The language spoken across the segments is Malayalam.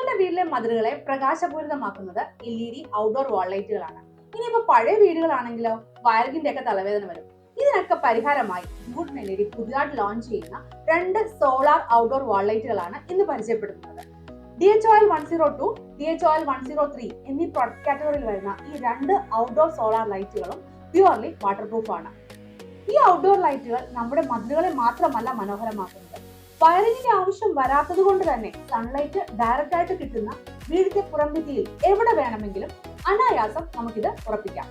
നിങ്ങളുടെ വീട്ടിലെ മതിലുകളെ പ്രകാശപൂരിതമാക്കുന്നത് LED ഔട്ട്ഡോർ വാൾ ലൈറ്റുകളാണ്. ഇനിയിപ്പോ പഴയ വീടുകളാണെങ്കിലോ വയറിങ്ങിന്റെ ഒക്കെ തലവേദന വരും. ഇതിനൊക്കെ പരിഹാരമായി ഗുഡ് LED പുതിയതായിട്ട് ലോഞ്ച് ചെയ്യുന്ന 2 സോളാർ ഔട്ട്ഡോർ വാൾ ലൈറ്റുകളാണ് ഇന്ന് പരിചയപ്പെടുത്തുന്നത്. DHOL 102, DHOL 103 എന്നീ പ്രൊഡക്റ്റ് കാറ്റഗറിയിൽ വരുന്ന ഈ 2 ഔട്ട്ഡോർ സോളാർ ലൈറ്റുകളും പ്യുവർലി വാട്ടർ പ്രൂഫ് ആണ്. ഈ ഔട്ട്ഡോർ ലൈറ്റുകൾ നമ്മുടെ മതിലുകളെ മാത്രമല്ല മനോഹരമാക്കുന്നത്, വയറിങ്ങിന്റെ ആവശ്യം വരാത്തത് കൊണ്ട് തന്നെ സൺലൈറ്റ് ഡയറക്റ്റ് ആയിട്ട് കിട്ടുന്ന വീടിന്റെ പുറംഭിത്തിയിൽ എവിടെ വേണമെങ്കിലും അനായാസം നമുക്കിത് ഉറപ്പിക്കാം.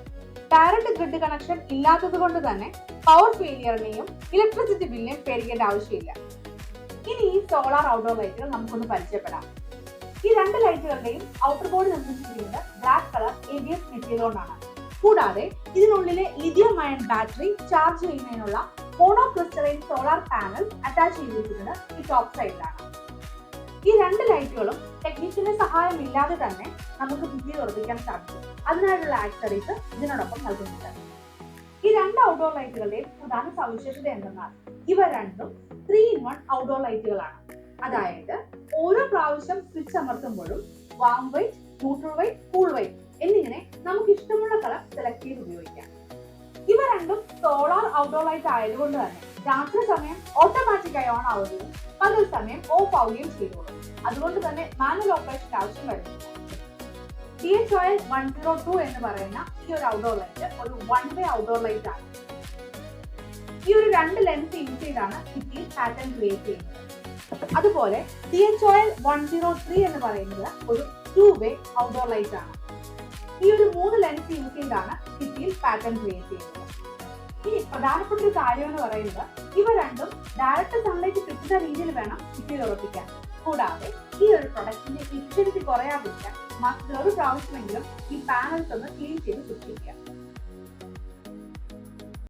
ഡയറക്റ്റ് ഗ്രിഡ് കണക്ഷൻ ഇല്ലാത്തത് കൊണ്ട് തന്നെ പവർ ഫെയിലിയറിനെയും ഇലക്ട്രിസിറ്റി ബില്ലിനെയും പേടിക്കേണ്ട ആവശ്യമില്ല. ഇനി ഈ സോളാർ ഔട്ട്ഡോർ ലൈറ്റുകൾ നമുക്കൊന്ന് പരിചയപ്പെടാം. ഈ 2 ലൈറ്റുകളുടെയും ഔട്ടർ ബോർഡ് നിർമ്മിച്ചിരിക്കുന്നത് ബ്ലാക്ക് കളർ ABS മെറ്റീരിയൽ കൊണ്ടാണ്. കൂടാതെ ഇതിനുള്ളിലെ ലിഥിയം അയൺ ബാറ്ററി ചാർജ് ചെയ്യുന്നതിനുള്ള മോണോക്രിസ്റ്റലൈൻ സോളാർ പാനൽ അറ്റാച്ച് ചെയ്തിരിക്കുന്നത് ഈ ടോപ്പ് സൈഡിലാണ്. ഈ 2 ലൈറ്റുകളും ടെക്നീഷ്യന്റെ സഹായം ഇല്ലാതെ തന്നെ നമുക്ക് ഭിത്തി ഉറപ്പിക്കാൻ സാധിക്കും. അതിനായിട്ടുള്ള ആക്സസറീസ് ഇതിനോടൊപ്പം നൽകുന്നുണ്ട്. ഈ 2 ഔട്ട്ഡോർ ലൈറ്റുകളുടെയും പ്രധാന സവിശേഷത എന്തെന്നാൽ ഇവ രണ്ടും 3-in-1 ഔട്ട്ഡോർ ലൈറ്റുകളാണ്. അതായത് ഓരോ പ്രാവശ്യം സ്വിച്ച് അമർത്തുമ്പോഴും warm white, neutral white, cool white എന്നിങ്ങനെ നമുക്ക് ഇഷ്ടമുള്ള കളർ സെലക്ട് ചെയ്ത് ഉപയോഗിക്കാം. ഇവ രണ്ടും സോളാർ ഔട്ട്ഡോർ ലൈറ്റ് ആയതുകൊണ്ട് തന്നെ രാത്രി സമയം ഓട്ടോമാറ്റിക്കായി ഓൺ ആവുകയും പകൽ സമയം ഓഫ് ആവുകയും ചെയ്തോളും. അതുകൊണ്ട് തന്നെ മാനുവൽ ഓപ്പറേഷൻ ആവശ്യം വരുന്നില്ല. DHOL 102 എന്ന് പറയുന്ന ഈ ഒരു ഔട്ട്ഡോർ ലൈറ്റ് ഒരു 1-way ഔട്ട്ഡോർ ലൈറ്റ് ആണ്. ഈ ഒരു 2 ലെൻസ് യൂസ് ചെയ്താണ് ഭിത്തിയിൽ പാറ്റേൺ ക്രിയേറ്റ് ചെയ്യുന്നത്. അതുപോലെ DHOL 103 എന്ന് പറയുന്നത് ഒരു 2-way ഔട്ട്ഡോർ ലൈറ്റ് ആണ്. ഈ ഒരു 3 ലെൻസ് യൂസ് ചെയ്താണ് ഭിത്തിയിൽ പാറ്റേൺ ക്രിയേറ്റ് ചെയ്യുന്നത്. ഇനി പ്രധാനപ്പെട്ട ഒരു കാര്യം എന്ന് പറയുന്നത് ഇവ രണ്ടും ഡയറക്റ്റ് സൺലൈറ്റ് കിട്ടുന്ന രീതിയിൽ വേണം ഭിത്തിയിൽ ഉറപ്പിക്കാൻ. കൂടാതെ ഈ ഒരു പ്രൊഡക്റ്റിന്റെ എഫിഷ്യൻസി കുറയാതിരിക്കാൻ മാസത്തിൽ ഒരു പ്രാവശ്യമെങ്കിലും ഈ പാനൽസ് ഒന്ന് ക്ലീൻ ചെയ്ത് സൂക്ഷിക്കുക.